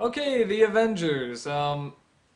Okay, the Avengers.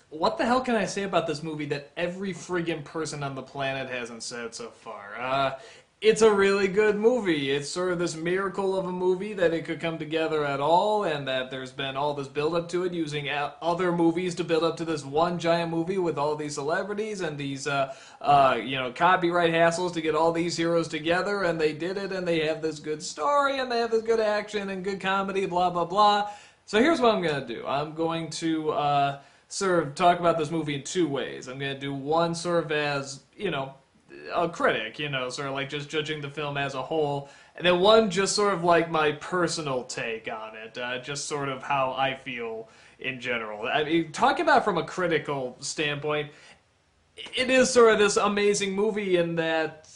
What the hell can I say about this movie that every friggin' person on the planet hasn't said so far? It's a really good movie. It's sort of this miracle of a movie that it could come together at all, and that there's been all this build up to it using other movies to build up to this one giant movie with all these celebrities and these, copyright hassles to get all these heroes together, and they did it, and they have this good story, and they have this good action and good comedy, blah, blah, blah. So here's what I'm going to do. I'm going to sort of talk about this movie in two ways. I'm going to do one sort of as, a critic, sort of like just judging the film as a whole, and then one just sort of like my personal take on it, just sort of how I feel in general. I mean, talking about it from a critical standpoint, it is sort of this amazing movie in that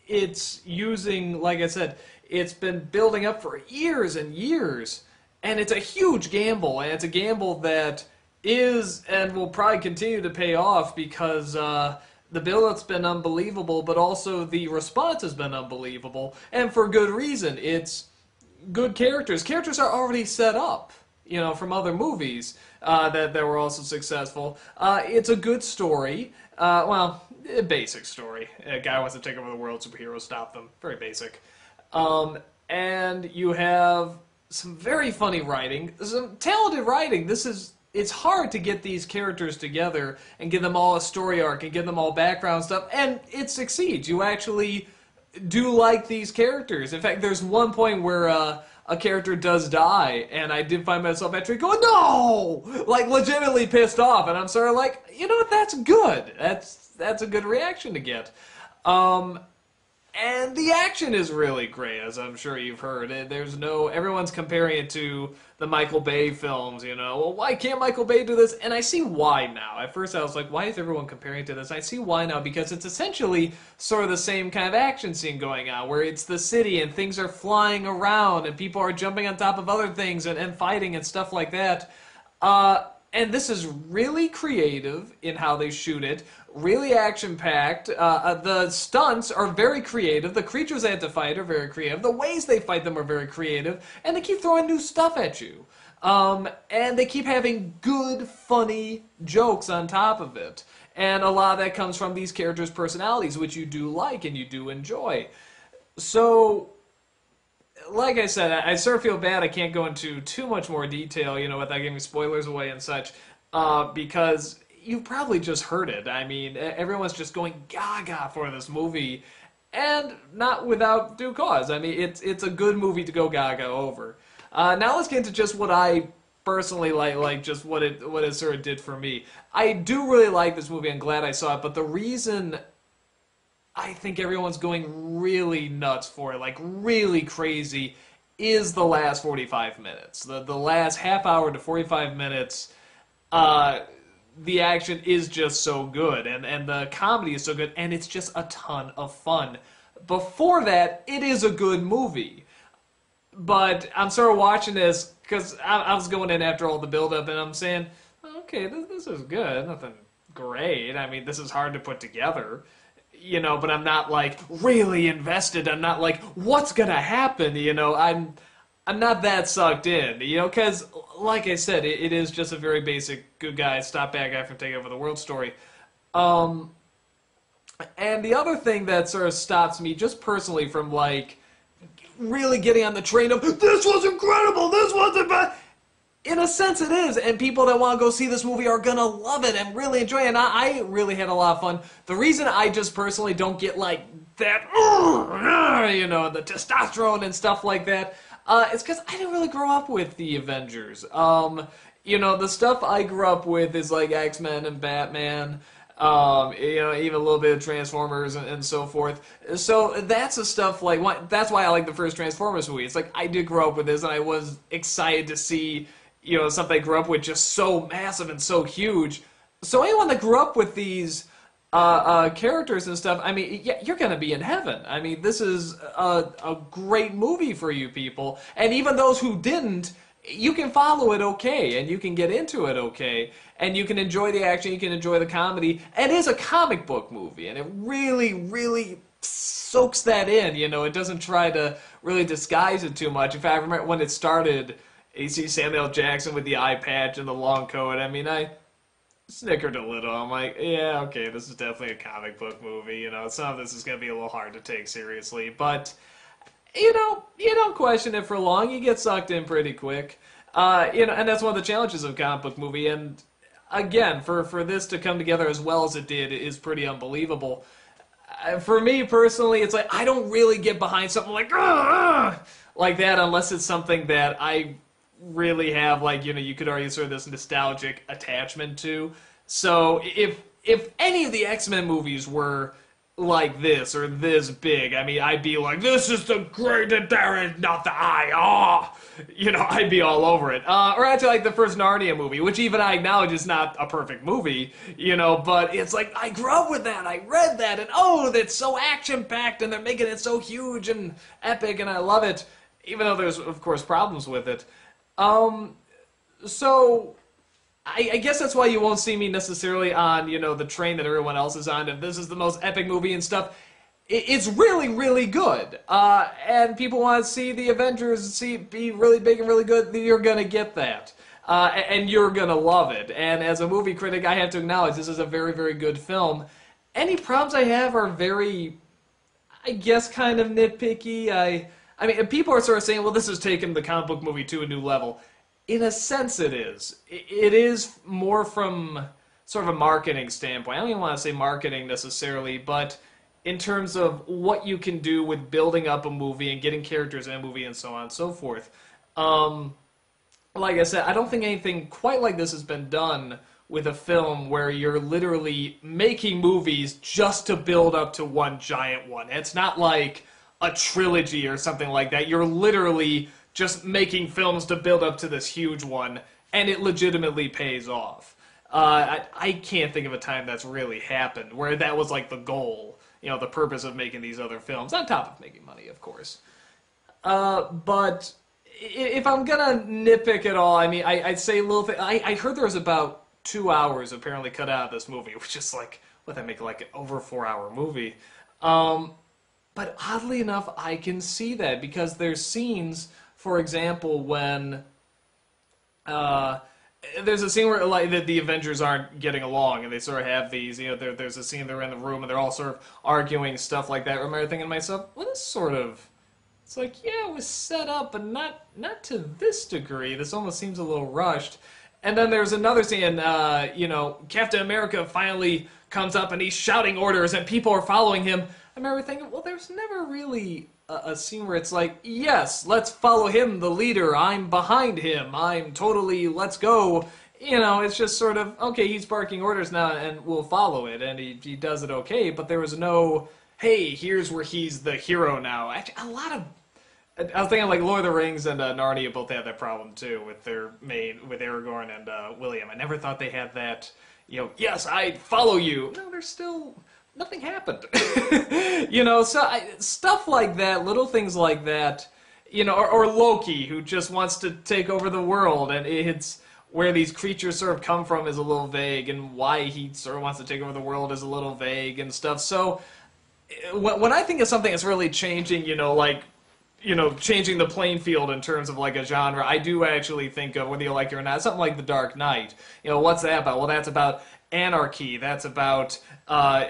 it's using, like I said, it's been building up for years and years. And it's a huge gamble, and it's a gamble that is and will probably continue to pay off because the build-up's been unbelievable, but also the response has been unbelievable, and for good reason. It's good characters. Characters are already set up, from other movies that were also successful. It's a good story. A basic story. A guy wants to take over the world, superheroes stop them. Very basic. And you have some very funny writing, some talented writing. It's hard to get these characters together and give them all a story arc and give them all background stuff, and it succeeds. You actually do like these characters. In fact, there's one point where a character does die, and I did find myself actually going, no! Like, legitimately pissed off, and I'm sort of like, you know what, that's good. That's a good reaction to get. And the action is really great, as I'm sure you've heard. Everyone's comparing it to the Michael Bay films, Well, why can't Michael Bay do this? And I see why now. At first I was like, why is everyone comparing it to this? I see why now, because it's essentially sort of the same kind of action scene going on, where it's the city and things are flying around and people are jumping on top of other things and fighting and stuff like that. And this is really creative in how they shoot it, really action-packed. The stunts are very creative. The creatures they have to fight are very creative. The ways they fight them are very creative. And they keep throwing new stuff at you. And they keep having good, funny jokes on top of it. And a lot of that comes from these characters' personalities, which you do like and you do enjoy. So, like I said, I sort of feel bad I can't go into too much more detail, without giving spoilers away and such, because you've probably just heard it. I mean, everyone's just going gaga for this movie, and not without due cause. I mean, it's a good movie to go gaga over. Now let's get into just what I personally like just what it sort of did for me. I do really like this movie. I'm glad I saw it, but the reason I think everyone's going really nuts for it, like really crazy, is the last 45 minutes. The last half hour to 45 minutes, the action is just so good, and the comedy is so good, and it's just a ton of fun. Before that, it is a good movie. But I'm sort of watching this, because I was going in after all the build-up, and I'm saying, okay, this is good, nothing great. I mean, this is hard to put together. But I'm not, like, really invested. I'm not like, what's gonna happen, I'm not that sucked in, because, like I said, it is just a very basic good guy, stop bad guy from taking over the world story. And the other thing that sort of stops me, just personally, from, like, really getting on the train of, this was incredible, this wasn't bad, in a sense it is, and people that want to go see this movie are gonna love it and really enjoy it, and I really had a lot of fun. The reason I just personally don't get, like, that, the testosterone and stuff like that, is because I didn't really grow up with the Avengers. The stuff I grew up with is, like, X-Men and Batman, even a little bit of Transformers and so forth. So that's the stuff, like, that's why I like the first Transformers movie. It's like, I did grow up with this, and I was excited to see something I grew up with just so massive and so huge. So anyone that grew up with these characters and stuff, I mean, yeah, you're going to be in heaven. I mean, this is a great movie for you people. And even those who didn't, you can follow it okay, and you can get into it okay, and you can enjoy the action, you can enjoy the comedy. And it is a comic book movie, and it really, really soaks that in, It doesn't try to really disguise it too much. In fact, I remember when it started, You see Samuel Jackson with the eye patch and the long coat. I mean, I snickered a little. I'm like, yeah, okay, this is definitely a comic book movie. You know, some of this is going to be a little hard to take seriously. But, you know, you don't question it for long. You get sucked in pretty quick. You know, and that's one of the challenges of a comic book movie. And again, for this to come together as well as it did is pretty unbelievable. For me personally, it's like I don't really get behind something like that unless it's something that I really have, like, you know, you could argue sort of this nostalgic attachment to. So if any of the X-Men movies were like this or this big, I mean, I'd be like, this is the greatest, there is nothing, you know, I'd be all over it. Or actually, like the first Narnia movie, which even I acknowledge is not a perfect movie, you know, but it's like, I grew up with that, I read that, and oh, that's so action-packed, and they're making it so huge and epic, and I love it, even though there's, of course, problems with it. So I guess that's why you won't see me necessarily on, you know, the train that everyone else is on. If this is the most epic movie and stuff, it's really, really good. And people want to see the Avengers be really big and really good. You're gonna get that, and you're gonna love it. And as a movie critic, I have to acknowledge this is a very, very good film. Any problems I have are very, I guess, kind of nitpicky. I mean, people are sort of saying, well, this has taken the comic book movie to a new level. In a sense, it is. It is more from sort of a marketing standpoint. I don't even want to say marketing necessarily, but in terms of what you can do with building up a movie and getting characters in a movie and so on and so forth. Like I said, I don't think anything quite like this has been done with a film where you're literally making movies just to build up to one giant one. It's not like a trilogy or something like that. You're literally just making films to build up to this huge one, and it legitimately pays off. I can't think of a time that's really happened where that was like the goal, you know, the purpose of making these other films, on top of making money, of course. But if I'm gonna nitpick at all, I mean, I'd say a little thing. I heard there was about 2 hours apparently cut out of this movie, which is like, what, that make like an over 4-hour movie. But oddly enough, I can see that because there's scenes, for example, when there's a scene where like the Avengers aren't getting along, and they sort of have these, you know, there's a scene they're in the room and they're all sort of arguing stuff like that. I remember thinking to myself, well, this sort of, it's like, yeah, it was set up, but not to this degree. This almost seems a little rushed. And then there's another scene, you know, Captain America finally comes up and he's shouting orders and people are following him. I remember thinking, well, there's never really a scene where it's like, yes, let's follow him, the leader, I'm behind him, I'm totally, let's go. You know, it's just sort of, okay, he's barking orders now and we'll follow it, and he does it okay, but there was no, hey, here's where he's the hero now. Actually, a lot of, I was thinking like Lord of the Rings and Narnia both had that problem too with their main, with Aragorn and William. I never thought they had that, you know, yes, I follow you. No, there's still, nothing happened. You know, so stuff like that, little things like that, you know, or Loki, who just wants to take over the world, and it's where these creatures sort of come from is a little vague, and why he sort of wants to take over the world is a little vague and stuff. So when I think of something that's really changing, you know, like, you know, changing the playing field in terms of like a genre, I do actually think of, whether you like it or not, something like The Dark Knight. You know, what's that about? Well, that's about anarchy. That's about,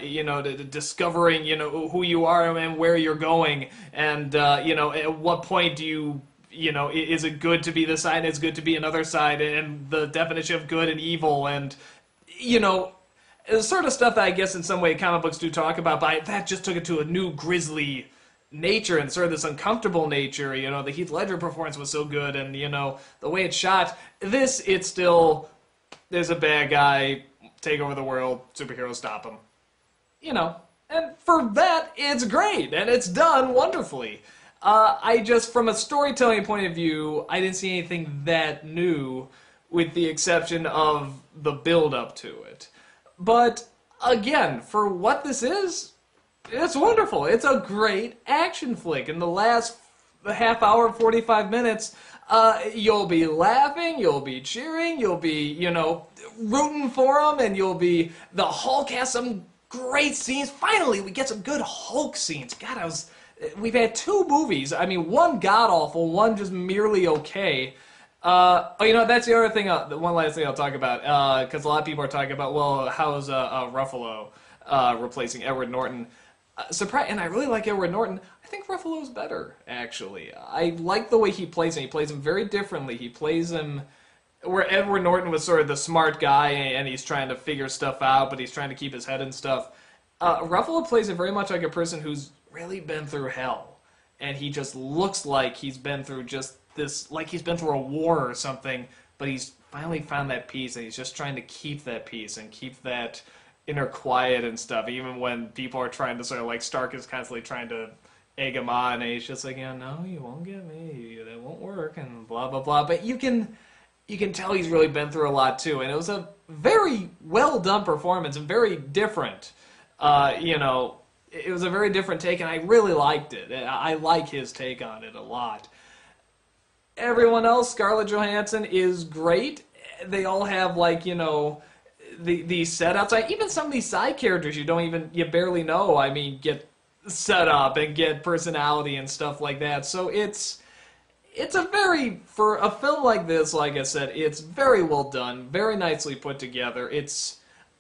you know, discovering, you know, who you are and where you're going. And, you know, at what point do you know, is it good to be this side and it's good to be another side, and the definition of good and evil, and, you know, the sort of stuff that I guess in some way comic books do talk about, but that just took it to a new grisly nature and sort of this uncomfortable nature. You know, the Heath Ledger performance was so good, and, you know, the way it's shot. This, it's still, there's a bad guy, take over the world, superheroes stop him. You know, and for that, it's great, and it's done wonderfully. I just, from a storytelling point of view, I didn't see anything that new, with the exception of the build-up to it. But, again, for what this is, it's wonderful. It's a great action flick. In the last half hour, 45 minutes, you'll be laughing, you'll be cheering, you'll be, you know, rooting for him, and you'll be, the Hulk has some great scenes. Finally, we get some good Hulk scenes. God, we've had two movies. I mean, one god-awful, one just merely okay. Oh, you know, that's the other thing. The one last thing I'll talk about, because a lot of people are talking about, well, how's Ruffalo replacing Edward Norton? Surprise! And I really like Edward Norton. I think Ruffalo's better, actually. I like the way he plays him. He plays him very differently. He plays him where Edward Norton was sort of the smart guy, and he's trying to figure stuff out, but he's trying to keep his head and stuff. Ruffalo plays it very much like a person who's really been through hell, and he just looks like he's been through just this, like he's been through a war or something, but he's finally found that peace, and he's just trying to keep that peace and keep that inner quiet and stuff, even when people are trying to sort of, like, Stark is constantly trying to egg him on, and he's just like, yeah, no, you won't get me, that won't work, and blah, blah, blah, but you can tell he's really been through a lot, too, and it was a very well-done performance and very different, you know, it was a very different take, and I really liked it. I like his take on it a lot. Everyone else, Scarlett Johansson is great. They all have, like, you know, these setups. Even some of these side characters you barely know, I mean, get set up and get personality and stuff like that. So it's for a film like this, like I said, it's very well done, very nicely put together.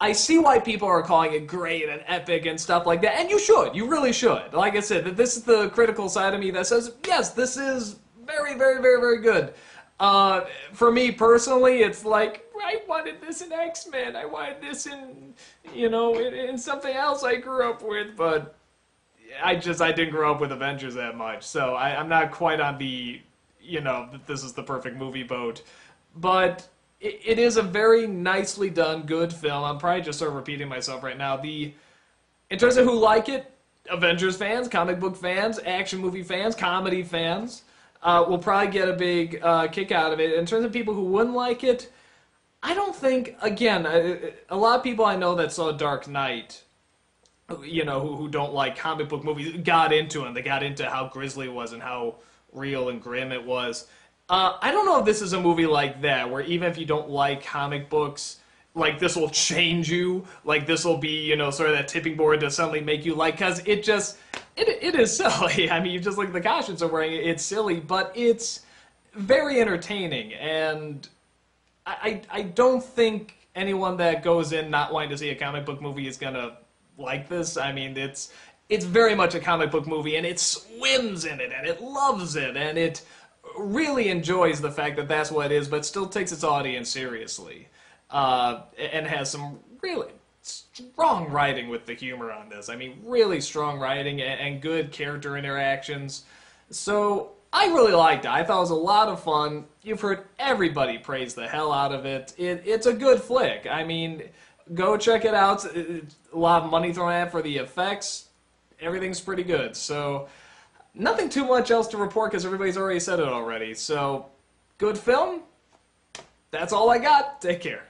I see why people are calling it great and epic and stuff like that, and you really should. Like I said, this is the critical side of me that says, yes, this is very, very, very, very good. For me personally, it's like, I wanted this in X-Men, I wanted this in, you know, in something else I grew up with, but I didn't grow up with Avengers that much, so I'm not quite on the, you know, this is the perfect movie boat, but it is a very nicely done, good film. I'm probably just sort of repeating myself right now. In terms of who like it, Avengers fans, comic book fans, action movie fans, comedy fans, will probably get a big kick out of it. In terms of people who wouldn't like it, I don't think, again, a lot of people I know that saw Dark Knight, you know, who don't like comic book movies, got into them. They got into how grisly it was and how real and grim it was. I don't know if this is a movie like that, where even if you don't like comic books, like, this will change you, like, this will be, you know, sort of that tipping board to suddenly make you like, because it is silly. I mean, you just look at the costumes they're wearing, it's silly, but it's very entertaining, and I don't think anyone that goes in not wanting to see a comic book movie is gonna like this. I mean, it's very much a comic book movie, and it swims in it, and it loves it, and it really enjoys the fact that that's what it is, but still takes its audience seriously, and has some really strong writing with the humor on this. I mean, really strong writing and good character interactions. So I really liked it. I thought it was a lot of fun. You've heard everybody praise the hell out of it. It's a good flick. I mean, go check it out. A lot of money thrown at it for the effects. Everything's pretty good. So nothing too much else to report because everybody's already said it already. So, good film. That's all I got. Take care.